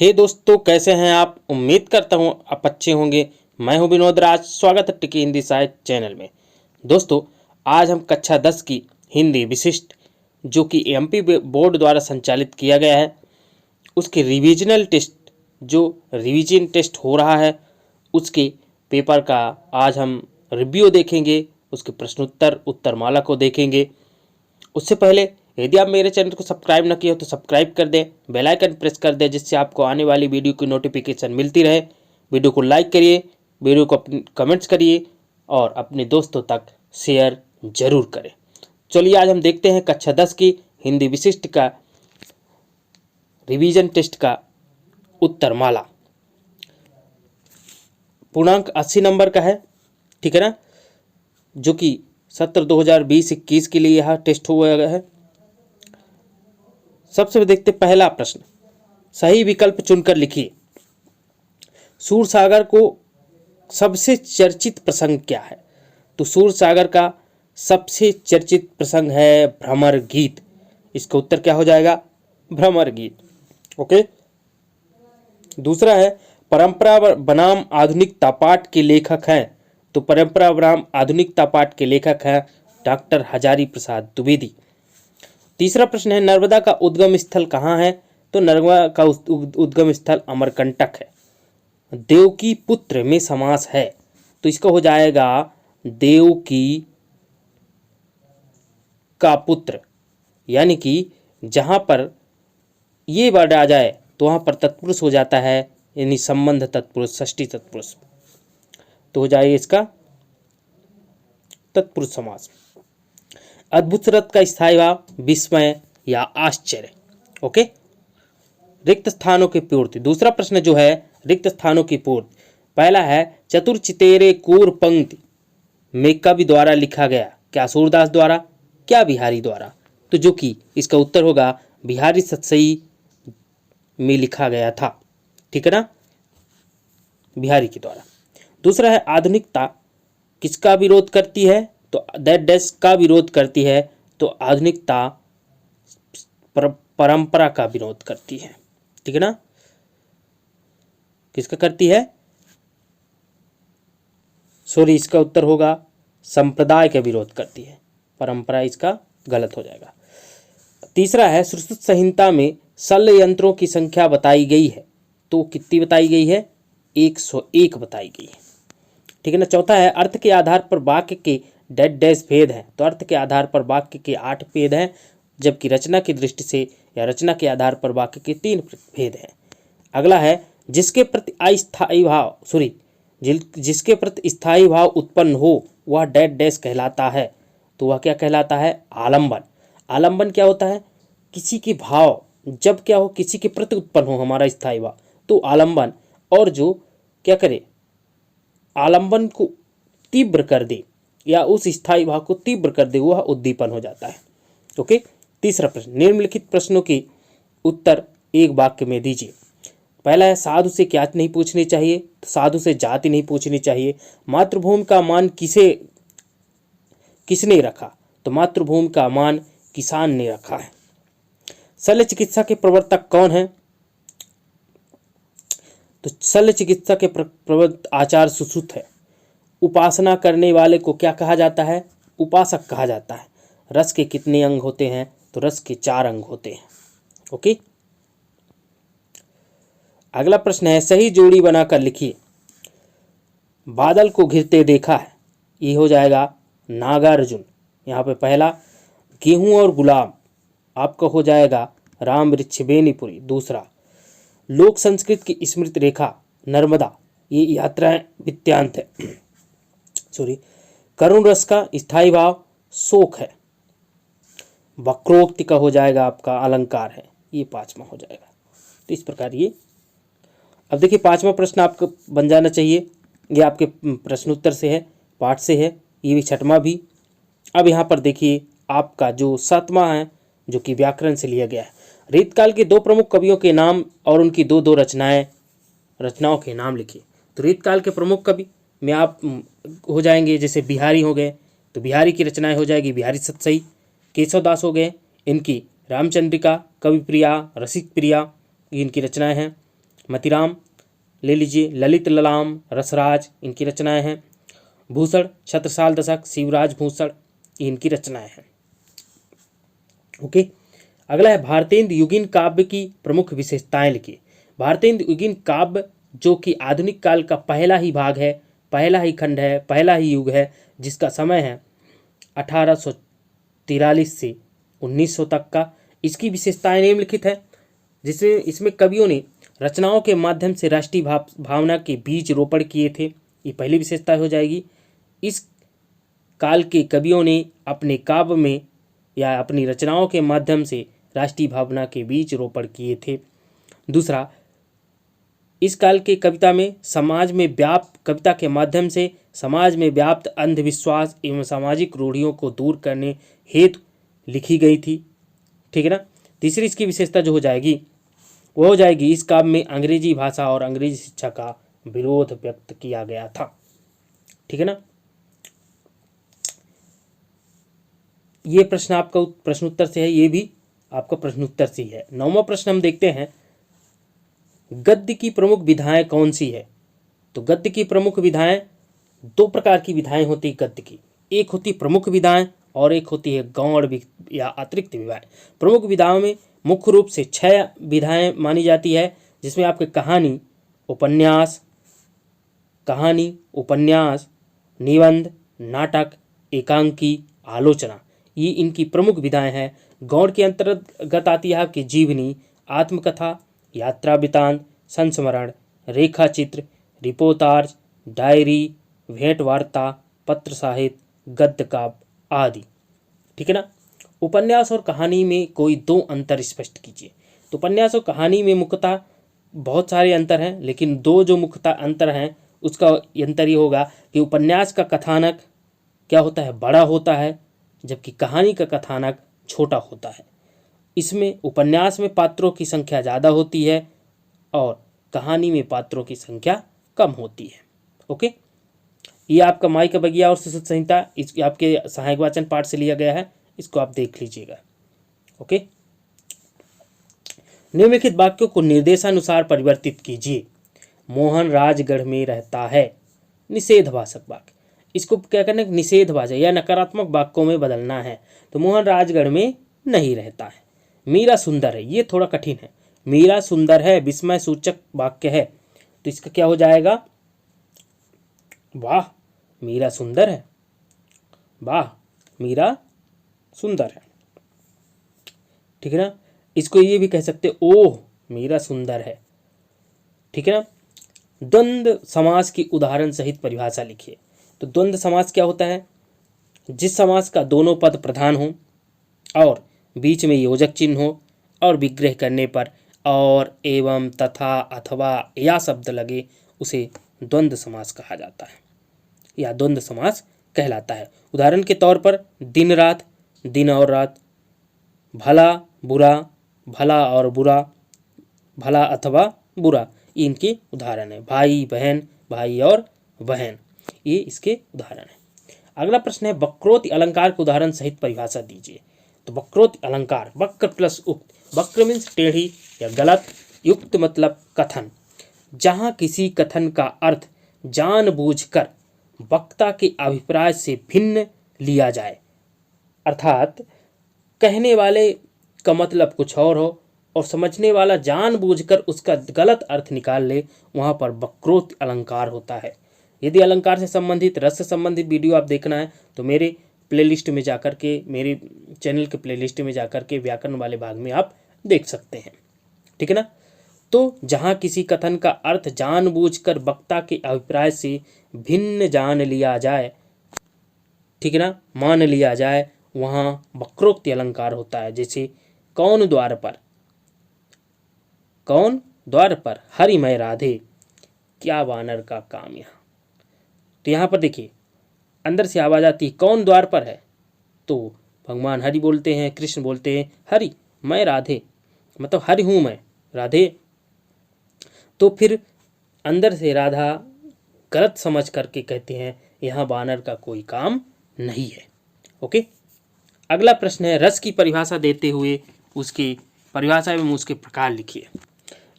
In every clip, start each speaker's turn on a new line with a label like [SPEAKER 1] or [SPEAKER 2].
[SPEAKER 1] हे दोस्तों, कैसे हैं आप। उम्मीद करता हूं आप अच्छे होंगे। मैं हूं विनोद राज। स्वागत है टिकी हिंदी साहित्य चैनल में। दोस्तों, आज हम कक्षा 10 की हिंदी विशिष्ट जो कि एमपी बोर्ड द्वारा संचालित किया गया है, उसके रिविजनल टेस्ट जो रिवीजन टेस्ट हो रहा है उसके पेपर का आज हम रिव्यू देखेंगे। उसके प्रश्नोत्तर उत्तरमाला को देखेंगे। उससे पहले यदि आप मेरे चैनल को सब्सक्राइब न किए हो तो सब्सक्राइब कर दें, बेल आइकन प्रेस कर दें, जिससे आपको आने वाली वीडियो की नोटिफिकेशन मिलती रहे। वीडियो को लाइक करिए, वीडियो को अपने कमेंट्स करिए और अपने दोस्तों तक शेयर जरूर करें। चलिए आज हम देखते हैं कक्षा 10 की हिंदी विशिष्ट का रिवीजन टेस्ट का उत्तरमाला। पूर्णांक 80 नंबर का है, ठीक है ना, जो कि सत्र 2020-21 के लिए यह टेस्ट हुआ है। सबसे देखते पहला प्रश्न, सही विकल्प चुनकर लिखिए। सूरसागर को सबसे चर्चित प्रसंग क्या है? तो सूरसागर का सबसे चर्चित प्रसंग है भ्रमर गीत। इसका उत्तर क्या हो जाएगा? भ्रमर गीत। ओके। दूसरा है, परंपरा बनाम आधुनिकता पाठ के लेखक हैं। तो परंपरा बनाम आधुनिकता पाठ के लेखक हैं डॉक्टर हजारी प्रसाद द्विवेदी। तीसरा प्रश्न है, नर्मदा का उद्गम स्थल कहाँ है? तो नर्मदा का उद्गम स्थल अमरकंटक है। देव की पुत्र में समास है, तो इसका हो जाएगा देव की का पुत्र, यानी कि जहां पर ये वर्ड आ जाए तो वहां पर तत्पुरुष हो जाता है, यानी संबंध तत्पुरुष, षष्ठी तत्पुरुष, तो हो जाएगा इसका तत्पुरुष समास। अद्भुत रथ का स्थायी भाव विस्मय या आश्चर्य। ओके। रिक्त स्थानों की पूर्ति। दूसरा प्रश्न जो है रिक्त स्थानों की पूर्ति, पहला है, चतुर चितेरे कूर पंक्ति में कवि द्वारा लिखा गया, क्या सूरदास द्वारा, क्या बिहारी द्वारा? तो जो कि इसका उत्तर होगा बिहारी सतसई में लिखा गया था, ठीक है ना, बिहारी के द्वारा। दूसरा है, आधुनिकता किसका विरोध करती है? तो दैट डैश का विरोध करती है। तो आधुनिकता परंपरा का विरोध करती है, ठीक है ना। किसका करती है? सॉरी, इसका उत्तर होगा संप्रदाय का विरोध करती है, परंपरा इसका गलत हो जाएगा। तीसरा है, सुश्रुत संहिता में शल्य यंत्रों की संख्या बताई गई है। तो कितनी बताई गई है? 101 बताई गई है, ठीक है ना। चौथा है, अर्थ के आधार पर वाक्य के डैश डैश भेद हैं। तो अर्थ के आधार पर वाक्य के 8 भेद हैं, जबकि रचना की दृष्टि से या रचना के आधार पर वाक्य के 3 भेद हैं। अगला है, जिसके प्रति अस्थायी भाव जिसके प्रति स्थायी भाव उत्पन्न हो वह डैश डैश कहलाता है। तो वह क्या कहलाता है? आलंबन। आलंबन क्या होता है? किसी के भाव जब क्या हो, किसी के प्रति उत्पन्न हो हमारा स्थायी भाव, तो आलंबन। और जो क्या करे, आलंबन को तीव्र कर दे या उस स्थायी भाव को तीव्र कर दे, वह उद्दीपन हो जाता है। ओके। तीसरा प्रश्न, निम्नलिखित प्रश्नों के उत्तर एक वाक्य में दीजिए। पहला है, साधु से क्या नहीं पूछनी चाहिए? तो साधु से जाति नहीं पूछनी चाहिए। मातृभूमि का मान किसने रखा? तो मातृभूमि का मान किसान ने रखा है। शल्य चिकित्सा के प्रवर्तक कौन है? तो शल्य चिकित्सा के प्रवर्तक आचार्य सुश्रुत है। उपासना करने वाले को क्या कहा जाता है? उपासक कहा जाता है। रस के कितने अंग होते हैं? तो रस के 4 अंग होते हैं। ओके। अगला प्रश्न है, सही जोड़ी बनाकर लिखिए। बादल को घिरते देखा है, ये हो जाएगा नागार्जुन। यहाँ पे पहला, गेहूं और गुलाम आपका हो जाएगा राम वृक्ष बेनीपुरी। दूसरा, लोक संस्कृत की स्मृति रेखा नर्मदा, ये यात्राएं वित्यांत है। सॉरी, करुण रस का स्थायी भाव शोक है। वक्रोक्ति का हो जाएगा आपका अलंकार है, ये 5वां हो जाएगा। तो इस प्रकार ये, अब देखिए 5वां प्रश्न आपको बन जाना चाहिए, ये आपके प्रश्नोत्तर से है, पाठ से है, ये भी 6वां भी। अब यहाँ पर देखिए आपका जो 7वां है, जो कि व्याकरण से लिया गया है। रीतकाल के 2 प्रमुख कवियों के नाम और उनकी 2 रचनाओं के नाम लिखिए। तो रीतकाल के प्रमुख कवि में आप हो जाएंगे, जैसे बिहारी हो गए, तो बिहारी की रचनाएं हो जाएगी बिहारी सतसई। केशवदास हो गए, इनकी रामचंद्रिका, कवि प्रिया, रसिक प्रिया, इनकी रचनाएं हैं। मतिराम ले लीजिए, ललित ललाम, रसराज इनकी रचनाएं हैं। भूषण, छत्रसाल दशक, शिवराज भूषण इनकी रचनाएं हैं। ओके, अगला है भारतेंदु युगीन काव्य की प्रमुख विशेषताएं लिखिए। भारतेंदु युगीन काव्य जो कि आधुनिक काल का पहला ही भाग है, पहला ही खंड है, पहला ही युग है, जिसका समय है 1843 से 1900 तक का। इसकी विशेषताएं निम्नलिखित है, जिसमें इसमें कवियों ने रचनाओं के माध्यम से राष्ट्रीय भावना के बीज रोपण किए थे। ये पहली विशेषता हो जाएगी। इस काल के कवियों ने अपने काव्य में या अपनी रचनाओं के माध्यम से राष्ट्रीय भावना के बीज रोपण किए थे। दूसरा, इस काल के कविता में कविता के माध्यम से समाज में व्याप्त अंधविश्वास एवं सामाजिक रूढ़ियों को दूर करने हेतु लिखी गई थी। ठीक है ना। तीसरी इसकी विशेषता जो हो जाएगी वो हो जाएगी, इस काव्य में अंग्रेजी भाषा और अंग्रेजी शिक्षा का विरोध व्यक्त किया गया था। ठीक है ना। ये प्रश्न आपका प्रश्नोत्तर से है, ये भी आपका प्रश्नोत्तर से ही है। 9वां प्रश्न हम देखते हैं, गद्य की प्रमुख विधाएं कौन सी है। तो गद्य की प्रमुख विधाएं, दो प्रकार की विधाएं होती है गद्य की। एक होती प्रमुख विधाएं और एक होती है गौण या अतिरिक्त विधाएं। प्रमुख विधाओं में मुख्य रूप से 6 विधाएं मानी जाती है, जिसमें आपके कहानी, उपन्यास, निबंध, नाटक, एकांकी, आलोचना, ये इनकी प्रमुख विधाएं हैं। गौण के अंतर्गत आती है आपकी जीवनी, आत्मकथा, यात्रा वृत्तांत, संस्मरण, रेखाचित्र, रिपोर्टाज, डायरी, भेंट वार्ता, पत्र साहित्य, गद्य काव्य आदि। ठीक है ना। उपन्यास और कहानी में कोई 2 अंतर स्पष्ट कीजिए। तो उपन्यास और कहानी में मुख्यतः बहुत सारे अंतर हैं, लेकिन 2 जो मुख्यतः अंतर हैं उसका अंतर ये होगा कि उपन्यास का कथानक क्या होता है, बड़ा होता है, जबकि कहानी का कथानक छोटा होता है। इसमें उपन्यास में पात्रों की संख्या ज़्यादा होती है और कहानी में पात्रों की संख्या कम होती है। ओके, ये आपका माई का बगिया और सुश्रुत संहिता इस आपके सहायक वाचन पाठ से लिया गया है, इसको आप देख लीजिएगा। ओके, निम्नलिखित वाक्यों को निर्देशानुसार परिवर्तित कीजिए। मोहन राजगढ़ में रहता है, निषेधवाचक वाक्य। इसको क्या करना है, निषेधवाचक या नकारात्मक वाक्यों में बदलना है। तो मोहन राजगढ़ में नहीं रहता है। मीरा सुंदर है, ये थोड़ा कठिन है। मीरा सुंदर है विस्मय सूचक वाक्य है, तो इसका क्या हो जाएगा, वाह मीरा सुंदर है, वाह मीरा सुंदर है। ठीक है ना। इसको ये भी कह सकते, ओह मीरा सुंदर है। ठीक है ना। द्वंद्व समास की उदाहरण सहित परिभाषा लिखिए। तो द्वंद्व समास क्या होता है, जिस समास का दोनों पद प्रधान हो और बीच में योजक चिन्ह हो और विग्रह करने पर और, एवं, तथा, अथवा या शब्द लगे, उसे द्वंद्व समास कहा जाता है या द्वंद्व समास कहलाता है। उदाहरण के तौर पर दिन रात, दिन और रात, भला बुरा, भला और बुरा, भला अथवा बुरा, ये इनके उदाहरण है। भाई बहन, भाई और बहन, ये इसके उदाहरण है। अगला प्रश्न है, वक्रोक्ति अलंकार के उदाहरण सहित परिभाषा दीजिए। तो वक्रोक्ति अलंकार, वक्र प्लस उक्त। वक्र मीन्स टेढ़ी या गलत, युक्त मतलब कथन, जहाँ किसी कथन का अर्थ जानबूझकर वक्ता के अभिप्राय से भिन्न लिया जाए, अर्थात कहने वाले का मतलब कुछ और हो और समझने वाला जानबूझकर उसका गलत अर्थ निकाल ले, वहाँ पर वक्रोक्ति अलंकार होता है। यदि अलंकार से संबंधित, रस से संबंधित वीडियो आप देखना है तो मेरे प्लेलिस्ट में जाकर के, मेरे चैनल के प्लेलिस्ट में जाकर के व्याकरण वाले भाग में आप देख सकते हैं। ठीक है ना। तो जहाँ किसी कथन का अर्थ जानबूझकर वक्ता के अभिप्राय से भिन्न जान लिया जाए, ठीक है ना, मान लिया जाए, वहाँ वक्रोक्ति अलंकार होता है। जैसे कौन द्वार पर, कौन द्वार पर, हरिमय राधे, क्या वानर का काम यहाँ। तो यहाँ पर देखिए अंदर से आवाज़ आती है, कौन द्वार पर है, तो भगवान हरि बोलते हैं, कृष्ण बोलते हैं हरि, मैं राधे, मतलब हरि हूँ मैं, राधे। तो फिर अंदर से राधा गलत समझ करके कहते हैं यहाँ वानर का कोई काम नहीं है। ओके, अगला प्रश्न है, रस की परिभाषा देते हुए उसकी परिभाषा एवं उसके प्रकार लिखिए।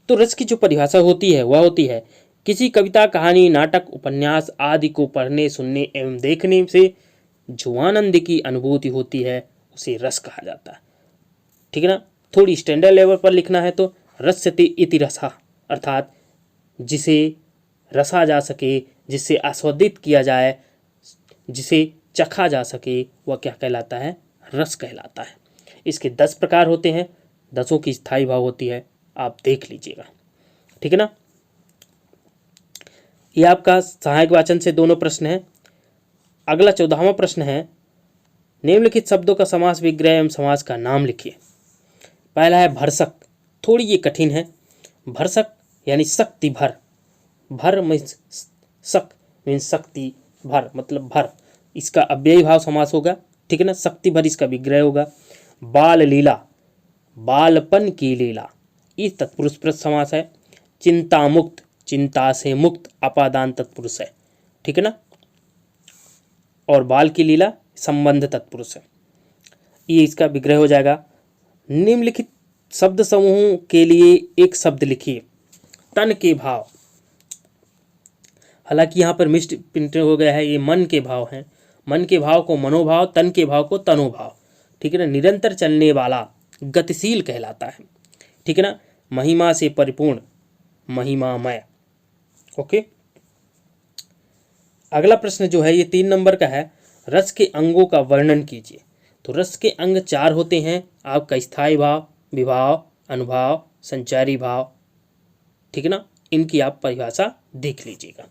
[SPEAKER 1] तो रस की जो परिभाषा होती है वह होती है किसी कविता, कहानी, नाटक, उपन्यास आदि को पढ़ने, सुनने एवं देखने से जो आनंद की अनुभूति होती है उसे रस कहा जाता है। ठीक है ना। थोड़ी स्टैंडर्ड लेवल पर लिखना है तो रस्यते इति रसः, अर्थात जिसे रसा जा सके, जिससे आस्वादित किया जाए, जिसे चखा जा सके, वह क्या कहलाता है? रस कहलाता है। इसके 10 प्रकार होते हैं, 10 की स्थायी भाव होती है, आप देख लीजिएगा। ठीक है ना। यह आपका सहायक वाचन से दोनों प्रश्न हैं। अगला 14वां प्रश्न है, निम्नलिखित शब्दों का समास विग्रह एवं समास का नाम लिखिए। पहला है भरसक, थोड़ी ये कठिन है। भरसक यानी शक्ति भर, भर मीन्स शक मीन्स शक्ति, भर मतलब भर, इसका अव्ययी भाव समास होगा। ठीक है ना। शक्ति भर इसका विग्रह होगा। बाल लीला, बालपन की लीला, ये तत्पुरुष प्रश्न समास है। चिंता मुक्त, चिंता से मुक्त अपादान तत्पुरुष है। ठीक है ना। और बाल की लीला संबंध तत्पुरुष है, ये इसका विग्रह हो जाएगा। निम्नलिखित शब्द समूहों के लिए एक शब्द लिखिए। तन के भाव, हालांकि यहाँ पर मिस्ट प्रिंट हो गया है, ये मन के भाव हैं। मन के भाव को मनोभाव, तन के भाव को तनोभाव। ठीक है ना। निरंतर चलने वाला गतिशील कहलाता है। ठीक है ना। महिमा से परिपूर्ण, महिमामय। ओके। अगला प्रश्न जो है ये 3 नंबर का है, रस के अंगों का वर्णन कीजिए। तो रस के अंग 4 होते हैं, आपका स्थायी भाव, विभाव, अनुभाव, संचारी भाव। ठीक है ना। इनकी आप परिभाषा देख लीजिएगा।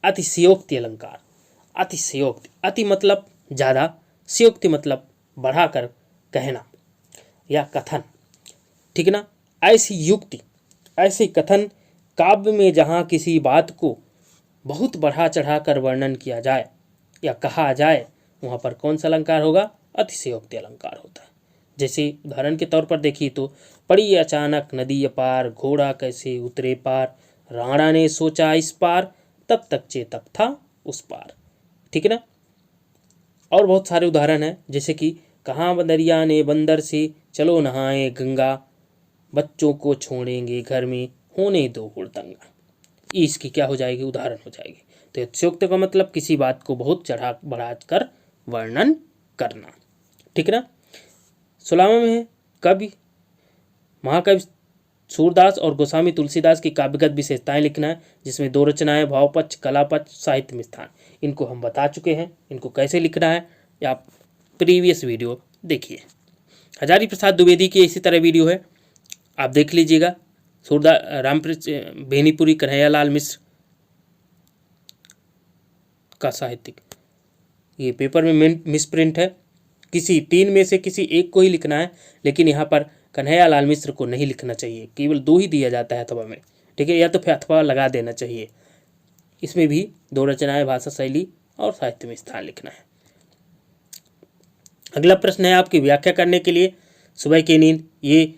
[SPEAKER 1] अतिशयोक्ति अलंकार, अतिशयोक्ति, अति मतलब ज़्यादा, शयोक्ति मतलब बढ़ाकर कहना या कथन। ठीक है ना। ऐसी युक्ति, ऐसे कथन काव्य में जहाँ किसी बात को बहुत बढ़ा चढ़ाकर वर्णन किया जाए या कहा जाए, वहाँ पर कौन सा अलंकार होगा? अतिशयोक्ति अलंकार होता है। जैसे उदाहरण के तौर पर देखिए तो, पड़ी अचानक नदी अपार, घोड़ा कैसे उतरे पार, राणा ने सोचा इस पार, तब तक चेतक था उस पार। ठीक है ना। और बहुत सारे उदाहरण हैं, जैसे कि कहाँ बंदरिया ने बंदर से, चलो नहाए गंगा, बच्चों को छोड़ेंगे घर में, होने दो हुड़दंगा। इसकी क्या हो जाएगी? उदाहरण हो जाएगी। तो अतिशयोक्ति का मतलब किसी बात को बहुत चढ़ा बढ़ा कर वर्णन करना। ठीक है ना। 16वां में है कवि, महाकवि सूरदास और गोस्वामी तुलसीदास की काव्यगत विशेषताएं लिखना है, जिसमें 2 रचनाएं, भावपक्ष, कलापक्ष, साहित्य में स्थान। इनको हम बता चुके हैं, इनको कैसे लिखना है या आप प्रीवियस वीडियो देखिए। हजारी प्रसाद द्विवेदी की इसी तरह वीडियो है, आप देख लीजिएगा। सूरदास, रामकृष्ण बेनीपुरी, कन्हैयालाल मिश्र का साहित्यिक, ये पेपर में मिसप्रिंट है, किसी 3 में से किसी एक को ही लिखना है, लेकिन यहाँ पर कन्हैयालाल मिश्र को नहीं लिखना चाहिए, केवल 2 ही दिया जाता है अथवा में। ठीक है, या तो फिर अथवा लगा देना चाहिए। इसमें भी 2 रचनाएं, भाषा शैली और साहित्य में स्थान लिखना है। अगला प्रश्न है आपकी व्याख्या करने के लिए, सुबह की नींद, ये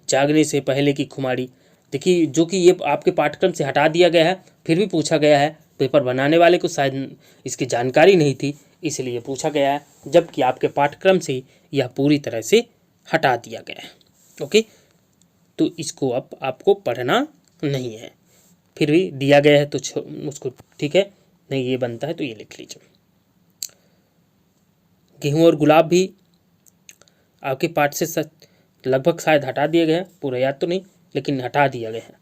[SPEAKER 1] जागने से पहले की खुमारी। देखिए, जो कि ये आपके पाठ्यक्रम से हटा दिया गया है, फिर भी पूछा गया है। पेपर बनाने वाले को शायद इसकी जानकारी नहीं थी, इसलिए पूछा गया है, जबकि आपके पाठ्यक्रम से यह पूरी तरह से हटा दिया गया है। ओके, तो इसको अब आपको पढ़ना नहीं है, फिर भी दिया गया है तो उसको ठीक है, नहीं ये बनता है तो ये लिख लीजिए। गेहूँ और गुलाब भी आपके पाठ से लगभग शायद हटा दिए गए हैं, पूरा याद तो नहीं लेकिन हटा दिया गया है।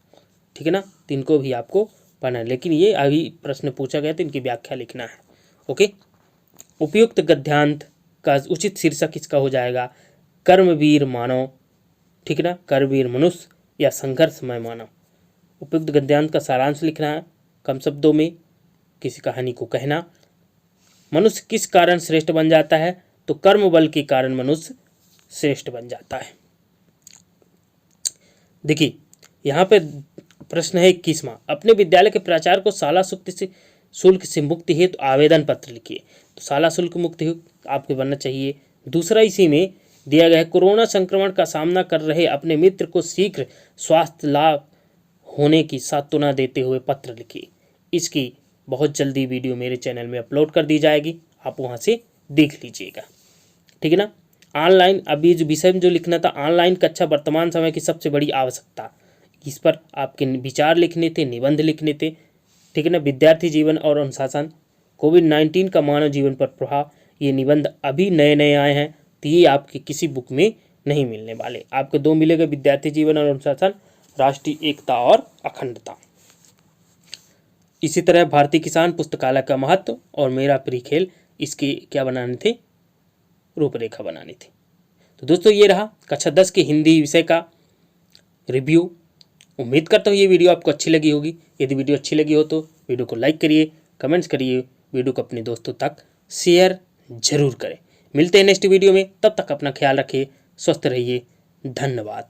[SPEAKER 1] ठीक है ना। तो इनको भी आपको पढ़ना है, लेकिन ये अभी प्रश्न पूछा गया तो इनकी व्याख्या लिखना है। ओके। उपयुक्त गद्यांत का उचित शीर्षक इसका हो जाएगा कर्मवीर मानव। ठीक है ना। कर्मवीर मनुष्य या संघर्षमय मानव। उपयुक्त गद्यांत का सारांश लिखना है, कम शब्दों में किसी कहानी को कहना। मनुष्य किस कारण श्रेष्ठ बन जाता है? तो कर्म बल के कारण मनुष्य श्रेष्ठ बन जाता है। देखिए, यहाँ पे प्रश्न है 21वां, अपने विद्यालय के प्राचार्य को शाला शुल्क से मुक्ति हेतु आवेदन पत्र लिखिए। तो शाला शुल्क मुक्ति आपको बनना चाहिए। दूसरा इसी में दिया गया है, कोरोना संक्रमण का सामना कर रहे अपने मित्र को शीघ्र स्वास्थ्य लाभ होने की सांत्वना देते हुए पत्र लिखिए। इसकी बहुत जल्दी वीडियो मेरे चैनल में अपलोड कर दी जाएगी, आप वहाँ से देख लीजिएगा। ठीक है ना। ऑनलाइन, अभी जो विषय में जो लिखना था, ऑनलाइन कक्षा वर्तमान समय की सबसे बड़ी आवश्यकता, इस पर आपके विचार लिखने थे, निबंध लिखने थे, ठीक है ना। विद्यार्थी जीवन और अनुशासन, कोविड-19 का मानव जीवन पर प्रभाव, ये निबंध अभी नए नए आए हैं, तो ये आपके किसी बुक में नहीं मिलने वाले। आपको 2 मिलेगा, विद्यार्थी जीवन और अनुशासन, राष्ट्रीय एकता और अखंडता। इसी तरह भारतीय किसान, पुस्तकालय का महत्व और मेरा प्रिय खेल, इसके क्या बनाने थे, रूपरेखा बनानी थी। तो दोस्तों ये रहा कक्षा 10 के हिंदी विषय का रिव्यू। उम्मीद करता हूँ ये वीडियो आपको अच्छी लगी होगी। यदि वीडियो अच्छी लगी हो तो वीडियो को लाइक करिए, कमेंट्स करिए, वीडियो को अपने दोस्तों तक शेयर जरूर करें। मिलते हैं नेक्स्ट वीडियो में, तब तक अपना ख्याल रखिए, स्वस्थ रहिए, धन्यवाद।